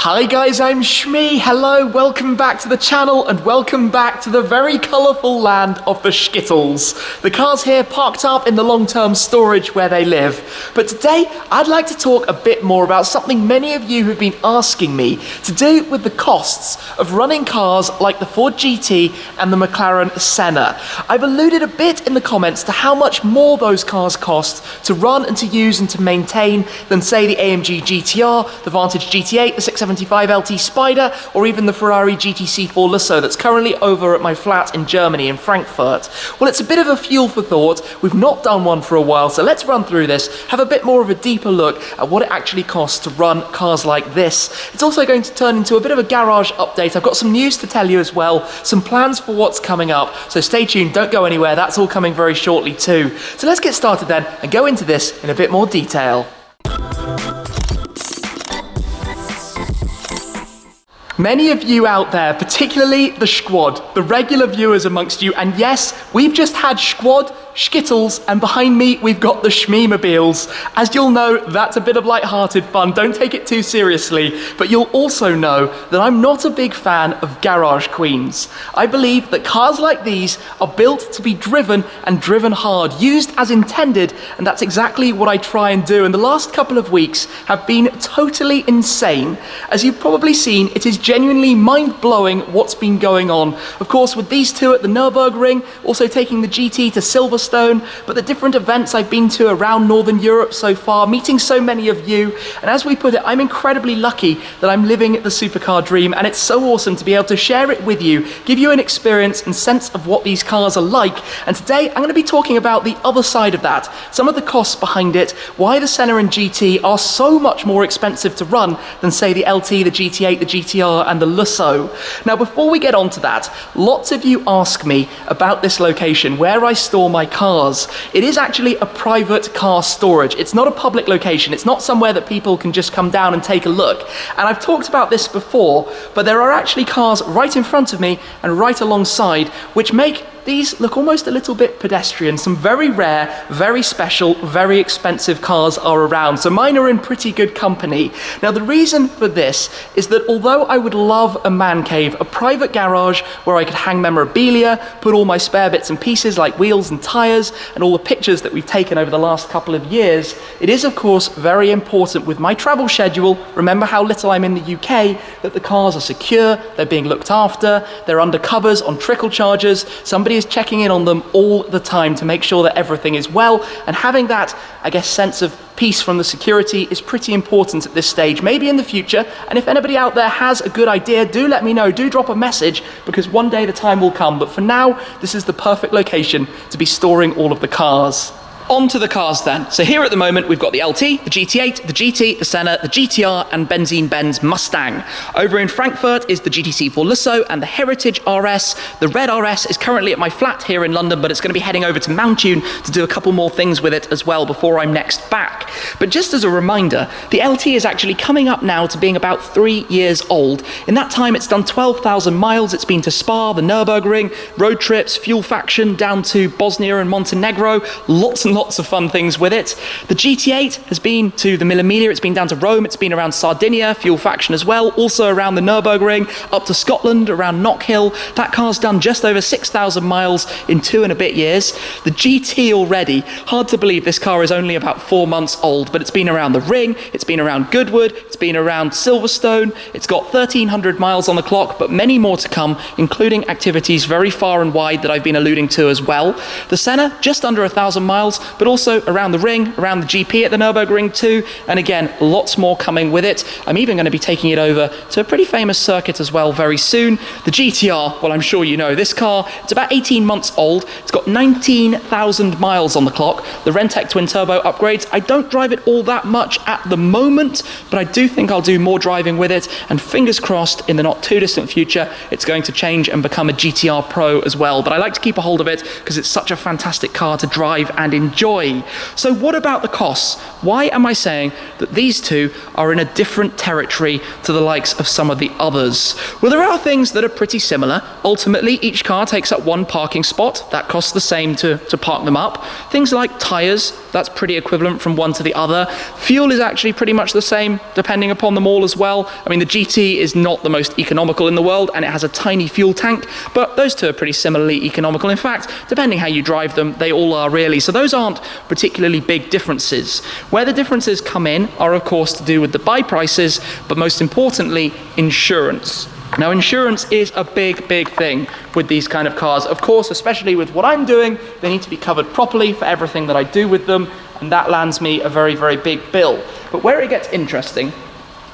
Hi guys, I'm Shmee. Hello, welcome back to the channel and welcome back to the very colourful land of the Skittles. The cars here parked up in the long-term storage where they live. But today, I'd like to talk a bit more about something many of you have been asking me to do with the costs of running cars like the Ford GT and the McLaren Senna. I've alluded a bit in the comments to how much more those cars cost to run and to use and to maintain than say the AMG GTR, the Vantage GT8, the 675 LT Spider, or even the Ferrari GTC4 Lusso that's currently over at my flat in Germany, in Frankfurt. Well, it's a bit of a fuel for thought. We've not done one for a while, so let's run through this, have a bit more of a deeper look at what it actually costs to run cars like this. It's also going to turn into a bit of a garage update. I've got some news to tell you as well, some plans for what's coming up, so stay tuned, don't go anywhere, that's all coming very shortly too. So let's get started then and go into this in a bit more detail. Many of you out there, particularly the squad, the regular viewers amongst you, and yes, we've just had squad, Skittles, and behind me we've got the Shmeemobiles. As you'll know, that's a bit of light-hearted fun, don't take it too seriously, but you'll also know that I'm not a big fan of garage queens. I believe that cars like these are built to be driven and driven hard, used as intended, and that's exactly what I try and do, and the last couple of weeks have been totally insane. As you've probably seen, it is genuinely mind-blowing what's been going on. Of course, with these two at the Nürburgring, also taking the GT to Silverstone, but the different events I've been to around Northern Europe so far, meeting so many of you, and as we put it, I'm incredibly lucky that I'm living the supercar dream, and it's so awesome to be able to share it with you, give you an experience and sense of what these cars are like. And today I'm going to be talking about the other side of that, some of the costs behind it, why the Senna and GT are so much more expensive to run than say the LT, the GT8, the GTR and the Lusso. Now before we get on to that, lots of you ask me about this location, where I store my cars. It is actually a private car storage. It's not a public location. It's not somewhere that people can just come down and take a look. And I've talked about this before, but there are actually cars right in front of me and right alongside, which make these look almost a little bit pedestrian. Some very rare, very special, very expensive cars are around, so mine are in pretty good company. Now the reason for this is that although I would love a man cave, a private garage where I could hang memorabilia, put all my spare bits and pieces like wheels and tyres, and all the pictures that we've taken over the last couple of years, it is of course very important with my travel schedule, remember how little I'm in the UK, that the cars are secure, they're being looked after, they're under covers on trickle chargers, somebody is checking in on them all the time to make sure that everything is well, and having that, I guess, sense of peace from the security is pretty important at this stage, maybe in the future. And if anybody out there has a good idea, do let me know, do drop a message, because one day the time will come. But for now, this is the perfect location to be storing all of the cars. On to the cars then. So here at the moment, we've got the LT, the GT8, the GT, the Senna, the GTR, and Benzene-Benz Mustang. Over in Frankfurt is the GTC4 Lusso and the Heritage RS. The red RS is currently at my flat here in London, but it's going to be heading over to Mountune to do a couple more things with it as well before I'm next back. But just as a reminder, the LT is actually coming up now to being about 3 years old. In that time, it's done 12,000 miles. It's been to Spa, the Nürburgring, road trips, fuel faction, down to Bosnia and Montenegro, lots and lots of fun things with it. The GT8 has been to the Mille Miglia, it's been down to Rome, it's been around Sardinia, fuel faction as well, also around the Nürburgring, up to Scotland, around Knockhill. That car's done just over 6,000 miles in 2 and a bit years. The GT already, hard to believe this car is only about 4 months old, but it's been around the Ring, it's been around Goodwood, it's been around Silverstone, it's got 1,300 miles on the clock, but many more to come, including activities very far and wide that I've been alluding to as well. The Senna, just under 1,000 miles, but also around the Ring, around the GP at the Nürburgring too, and again, lots more coming with it. I'm even going to be taking it over to a pretty famous circuit as well very soon. The GTR, well, I'm sure you know this car, it's about 18 months old, it's got 19,000 miles on the clock. The Rentec twin turbo upgrades, I don't drive it all that much at the moment, but I do think I'll do more driving with it, and fingers crossed in the not too distant future, it's going to change and become a GTR Pro as well. But I like to keep a hold of it because it's such a fantastic car to drive and enjoy. So what about the costs? Why am I saying that these two are in a different territory to the likes of some of the others? Well, there are things that are pretty similar. Ultimately, each car takes up one parking spot. That costs the same to park them up. Things like tyres, That's pretty equivalent from one to the other. Fuel is actually pretty much the same, depending upon them all as well. I mean, the GT is not the most economical in the world, and it has a tiny fuel tank, but those two are pretty similarly economical. In fact, depending how you drive them, they all are really. So those aren't particularly big differences. Where the differences come in are, of course, to do with the buy prices, but most importantly, insurance. Now, insurance is a big thing with these kind of cars. Of course, especially with what I'm doing, they need to be covered properly for everything that I do with them, and that lands me a very big bill. But where it gets interesting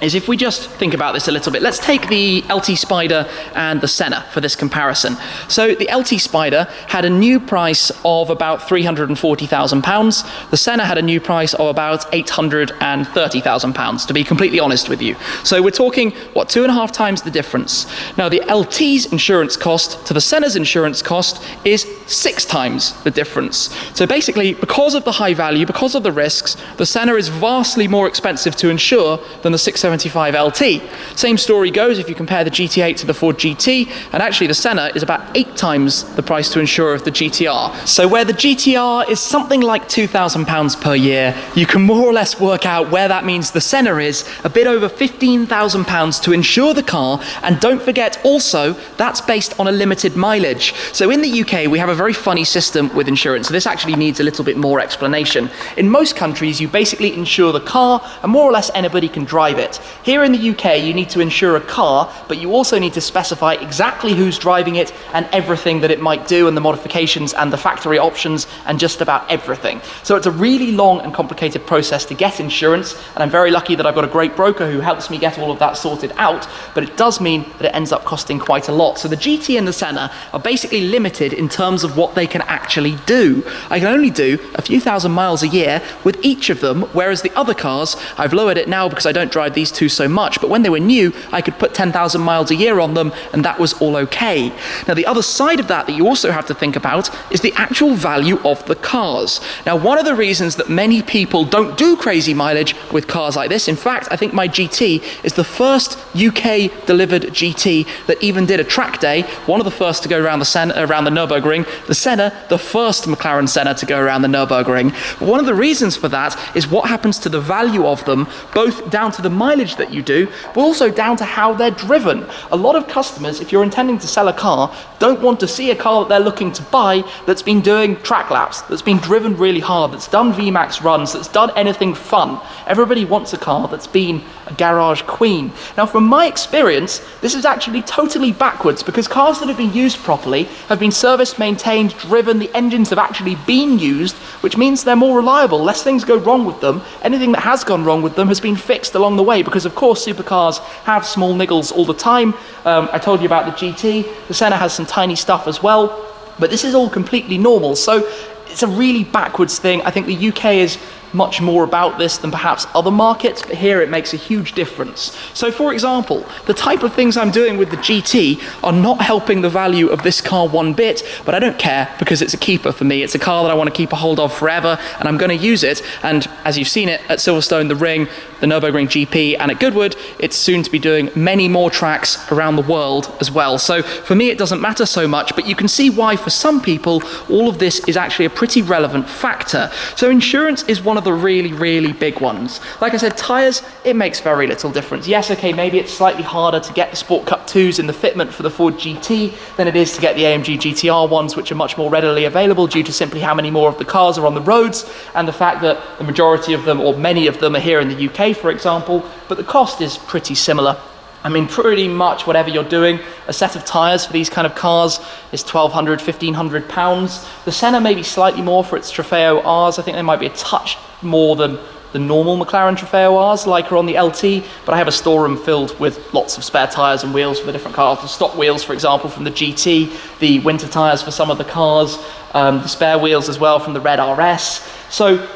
is if we just think about this a little bit. Let's take the LT Spider and the Senna for this comparison. So the LT Spider had a new price of about £340,000. The Senna had a new price of about £830,000, to be completely honest with you. So we're talking, what, 2.5 times the difference. Now the LT's insurance cost to the Senna's insurance cost is 6 times the difference. So basically, because of the high value, because of the risks, the Senna is vastly more expensive to insure than the 675 LT. Same story goes if you compare the GT8 to the Ford GT, and actually the Senna is about 8 times the price to insure of the GTR. So where the GTR is something like £2,000 per year, you can more or less work out where that means the Senna is a bit over £15,000 to insure the car. And don't forget also, that's based on a limited mileage. So in the UK, we have a very funny system with insurance. So this actually needs a little bit more explanation. In most countries, you basically insure the car, and more or less anybody can drive it. Here in the UK, you need to insure a car, but you also need to specify exactly who's driving it and everything that it might do, and the modifications and the factory options and just about everything. So it's a really long and complicated process to get insurance, and I'm very lucky that I've got a great broker who helps me get all of that sorted out, but it does mean that it ends up costing quite a lot. So the GT and the Senna are basically limited in terms of what they can actually do. I can only do a few thousand miles a year with each of them, whereas the other cars, I've lowered it now because I don't drive these two so much, but when they were new, I could put 10,000 miles a year on them, and that was all okay. Now, the other side of that you also have to think about is the actual value of the cars. Now, one of the reasons that many people don't do crazy mileage with cars like this, in fact, I think my GT is the first UK delivered GT that even did a track day, one of the first to go around the Nürburgring, the Senna, the first McLaren Senna to go around the Nürburgring. But one of the reasons for that is what happens to the value of them, both down to the mileage that you do, but also down to how they're driven. A lot of customers, if you're intending to sell a car, don't want to see a car that they're looking to buy that's been doing track laps, that's been driven really hard, that's done VMAX runs, that's done anything fun. Everybody wants a car that's been a garage queen. Now, from my experience, this is actually totally backwards, because cars that have been used properly have been serviced, maintained, driven, the engines have actually been used, which means they're more reliable, less things go wrong with them. Anything that has gone wrong with them has been fixed along the way, because of course supercars have small niggles all the time. I told you about the GT, the Senna has some tiny stuff as well, but this is all completely normal. So it's a really backwards thing. I think the UK is much more about this than perhaps other markets, but here it makes a huge difference. So for example, the type of things I'm doing with the GT are not helping the value of this car one bit, but I don't care because it's a keeper for me. It's a car that I want to keep a hold of forever, and I'm going to use it. And as you've seen it at Silverstone, the Ring, the Nürburgring GP, and at Goodwood, it's soon to be doing many more tracks around the world as well. So for me, it doesn't matter so much, but you can see why for some people, all of this is actually a pretty relevant factor. So insurance is one of the really big ones. Like I said, tyres, it makes very little difference. Yes, okay, maybe it's slightly harder to get the Sport Cup 2s in the fitment for the Ford GT than it is to get the AMG GTR ones, which are much more readily available due to simply how many more of the cars are on the roads and the fact that the majority of them, or many of them, are here in the UK, for example, but the cost is pretty similar. I mean, pretty much whatever you're doing, a set of tyres for these kind of cars is £1,200, £1,500. The Senna may be slightly more for its Trofeo Rs. I think they might be a touch more than the normal McLaren Trofeo Rs, like are on the LT, but I have a storeroom filled with lots of spare tyres and wheels for the different cars. The stock wheels, for example, from the GT, the winter tyres for some of the cars, the spare wheels as well from the Red RS. So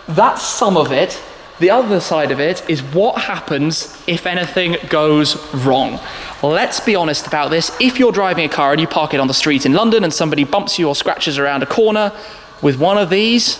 that's some of it. The other side of it is what happens if anything goes wrong. Let's be honest about this. If you're driving a car and you park it on the street in London and somebody bumps you or scratches around a corner with one of these,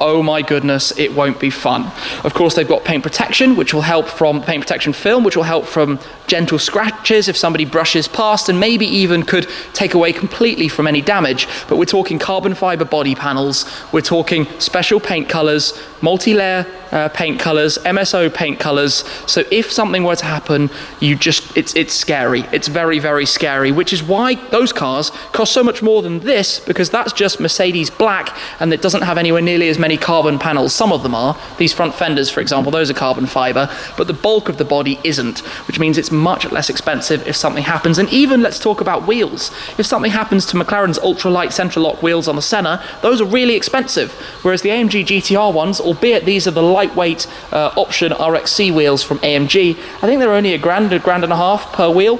oh my goodness, it won't be fun. Of course, they've got paint protection, which will help from paint protection film, which will help from gentle scratches if somebody brushes past, and maybe even could take away completely from any damage. But we're talking carbon fiber body panels, we're talking special paint colors, multi-layer paint colors, MSO paint colors. So if something were to happen, it's scary. It's very, very scary, which is why those cars cost so much more than this, because that's just Mercedes black, and it doesn't have anywhere nearly as many carbon panels. Some of them are. These front fenders, for example, those are carbon fiber, but the bulk of the body isn't, which means it's much less expensive if something happens. And even let's talk about wheels. If something happens to McLaren's ultralight central lock wheels on the Senna, those are really expensive, whereas the AMG GTR ones, albeit these are the lightweight option RXC wheels from AMG, I think they're only £1, £1.50 per wheel,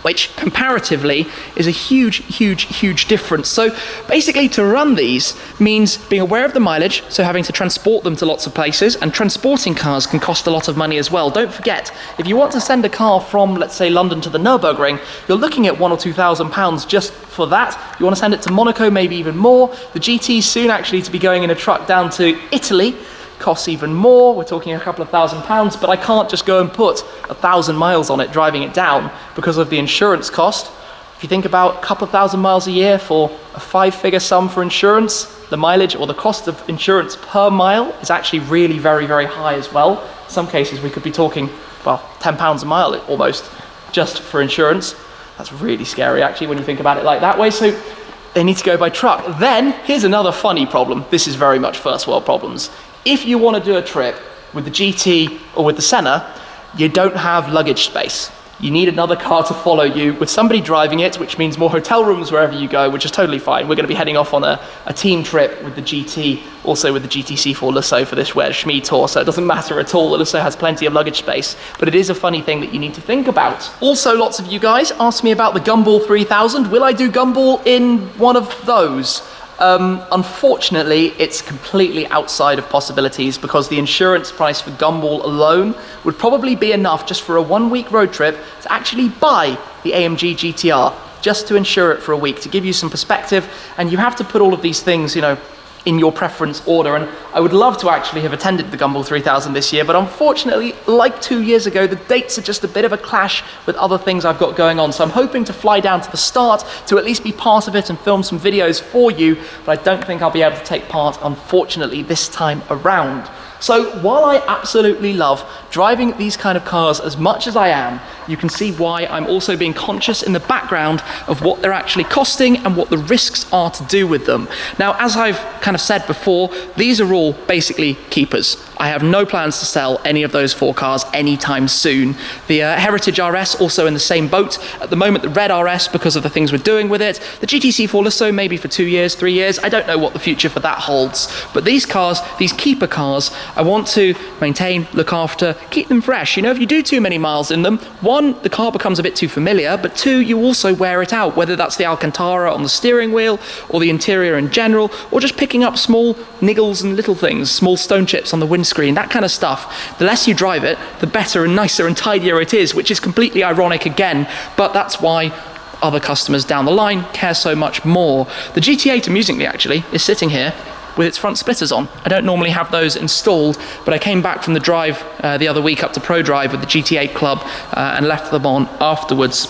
which comparatively is a huge difference. So basically, to run these means being aware of the mileage, so having to transport them to lots of places, and transporting cars can cost a lot of money as well. Don't forget, if you want to send a car from, let's say, London to the Nürburgring, you're looking at £1,000 or £2,000 just for that. You want to send it to Monaco, maybe even more. The GT soon actually to be going in a truck down to Italy costs even more. We're talking a couple of £1,000s, but I can't just go and put 1,000 miles on it driving it down because of the insurance cost. If you think about a couple of thousand miles a year for a 5-figure sum for insurance, the mileage or the cost of insurance per mile is actually really very, very high as well. In some cases we could be talking, well, £10 a mile almost just for insurance. That's really scary actually when you think about it like that way. So they need to go by truck. Then here's another funny problem. This is very much first world problems. If you want to do a trip with the GT or with the Senna, you don't have luggage space. You need another car to follow you with somebody driving it, which means more hotel rooms wherever you go, which is totally fine. We're going to be heading off on a team trip with the GT, also with the GTC4 Lusso for this Where's Shmee tour, so it doesn't matter at all. The Lusso has plenty of luggage space, but it is a funny thing that you need to think about. Also, lots of you guys asked me about the Gumball 3000. Will I do Gumball in one of those? Unfortunately, it's completely outside of possibilities because the insurance price for Gumball alone would probably be enough just for a 1-week road trip to actually buy the AMG GTR, just to insure it for a week, to give you some perspective. And you have to put all of these things, in your preference order. And I would love to actually have attended the Gumball 3000 this year, but unfortunately, like 2 years ago, the dates are just a bit of a clash with other things I've got going on. So I'm hoping to fly down to the start to at least be part of it and film some videos for you, but I don't think I'll be able to take part, unfortunately, this time around. So while I absolutely love driving these kind of cars as much as I am, you can see why I'm also being conscious in the background of what they're actually costing and what the risks are to do with them. Now, as I've kind of said before, these are all basically keepers. I have no plans to sell any of those 4 cars anytime soon. The Heritage RS also in the same boat. At the moment, the Red RS, because of the things we're doing with it. The GTC4 Lusso maybe for 2 years, 3 years. I don't know what the future for that holds. But these cars, these keeper cars, I want to maintain, look after, keep them fresh. If you do too many miles in them, 1, the car becomes a bit too familiar, but 2, you also wear it out, whether that's the Alcantara on the steering wheel or the interior in general, or just picking up small niggles and little things, small stone chips on the windscreen, that kind of stuff. The less you drive it, the better and nicer and tidier it is, which is completely ironic again, but that's why other customers down the line care so much more. The GT8, amusingly actually, is sitting here with its front splitters on. I don't normally have those installed, but I came back from the drive the other week up to Pro Drive with the GT8 Club and left them on afterwards.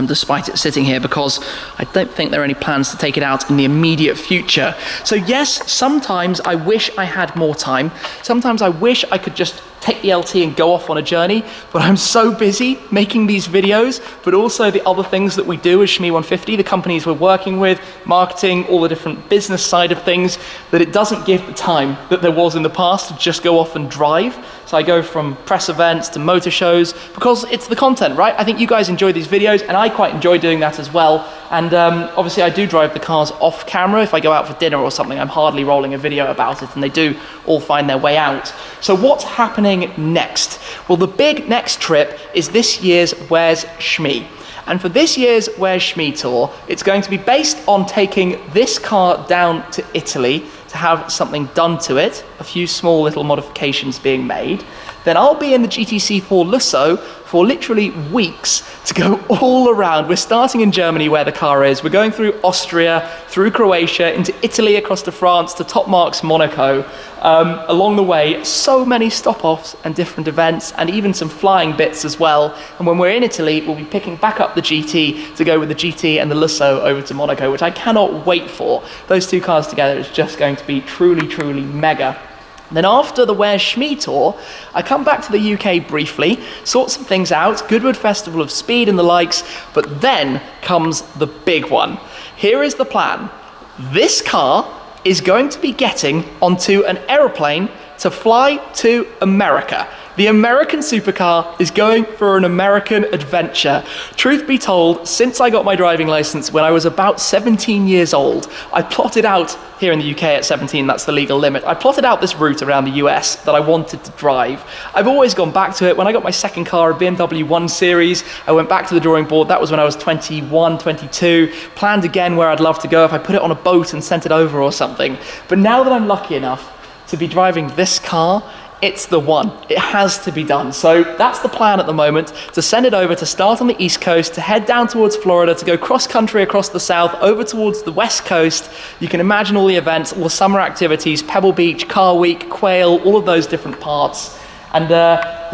Despite it sitting here, because I don't think there are any plans to take it out in the immediate future. So yes, sometimes I wish I had more time. Sometimes I wish I could just take the LT and go off on a journey, but I'm so busy making these videos, but also the other things that we do as Shmee 150, the companies we're working with, marketing, all the different business side of things, that it doesn't give the time that there was in the past to just go off and drive. So I go from press events to motor shows because it's the content, right? I think you guys enjoy these videos and I quite enjoy doing that as well. And obviously I do drive the cars off camera. If I go out for dinner or something, I'm hardly rolling a video about it, and they do all find their way out. So what's happening next? Well, the big next trip is this year's Where's Shmee? And for this year's Where's Shmee tour, it's going to be based on taking this car down to Italy to have something done to it, a few small little modifications being made. then I'll be in the GTC4 Lusso for literally weeks to go all around. We're starting in Germany where the car is. We're going through Austria, through Croatia, into Italy, across to France, to Top Marks Monaco. Along the way, so many stop-offs and different events, and even some flying bits as well. And when we're in Italy, we'll be picking back up the GT to go with the GT and the Lusso over to Monaco, which I cannot wait for. Those two cars together is just going to be truly, truly mega. Then after the Where Shmee tour, I come back to the UK briefly, sort some things out, Goodwood Festival of Speed and the likes, but then comes the big one. Here is the plan. This car is going to be getting onto an aeroplane to fly to America. The American supercar is going for an American adventure. Truth be told, since I got my driving license when I was about 17 years old, I plotted out, here in the UK at 17, that's the legal limit, I plotted out this route around the US that I wanted to drive. I've always gone back to it. When I got my second car, a BMW 1 Series, I went back to the drawing board. That was when I was 21, 22, planned again where I'd love to go if I put it on a boat and sent it over or something. But now that I'm lucky enough to be driving this car, it's the one. It has to be done. So that's the plan at the moment, to send it over, to start on the East Coast, to head down towards Florida, to go cross-country across the South, over towards the West Coast. You can imagine all the events, all the summer activities, Pebble Beach, Car Week, Quail, all of those different parts. And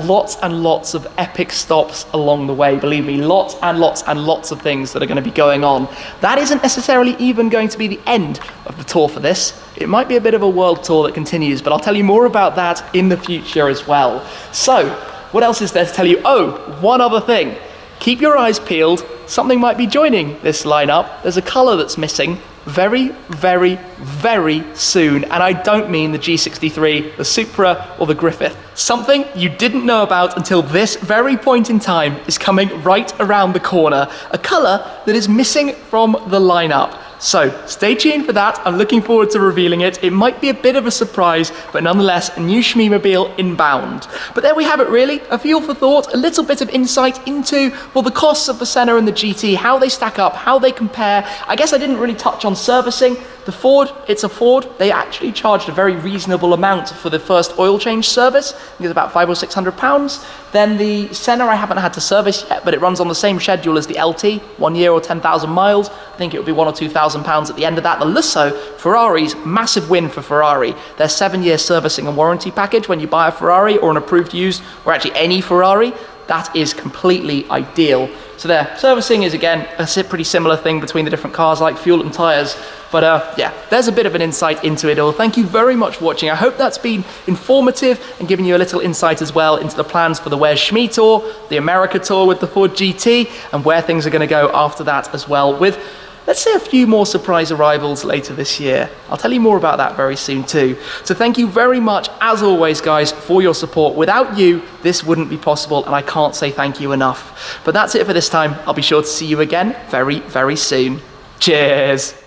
lots and lots of epic stops along the way, believe me, lots and lots and lots of things that are going to be going on. That isn't necessarily even going to be the end of the tour for this. It might be a bit of a world tour that continues, but I'll tell you more about that in the future as well. So, what else is there to tell you? Oh, one other thing. Keep your eyes peeled. Something might be joining this lineup. There's a colour that's missing very, very, very soon. And I don't mean the G63, the Supra, or the Griffith. Something you didn't know about until this very point in time is coming right around the corner. A colour that is missing from the lineup. So stay tuned for that. I'm looking forward to revealing it. It might be a bit of a surprise, but nonetheless, a new Shmee-mobile inbound. But there we have it really, a fuel for thought, a little bit of insight into, well, the costs of the Senna and the GT, how they stack up, how they compare. I guess I didn't really touch on servicing. The Ford, it's a Ford. They actually charged a very reasonable amount for the first oil change service. I think it's about £500 or £600. Then the Senna I haven't had to service yet, but it runs on the same schedule as the LT, 1 year or 10,000 miles. I think it would be £1,000 or £2,000 at the end of that. The Lusso, Ferrari's massive win for Ferrari. Their 7-year servicing and warranty package when you buy a Ferrari or an approved used, or actually any Ferrari, that is completely ideal. So their servicing is, again, a pretty similar thing between the different cars, like fuel and tyres. But yeah, there's a bit of an insight into it all. Thank you very much for watching. I hope that's been informative and given you a little insight as well into the plans for the Where Shmee tour, the America tour with the Ford GT, and where things are going to go after that as well, with, let's say, a few more surprise arrivals later this year. I'll tell you more about that very soon too. So thank you very much, as always, guys, for your support. Without you, this wouldn't be possible, and I can't say thank you enough. But that's it for this time. I'll be sure to see you again very, very soon. Cheers.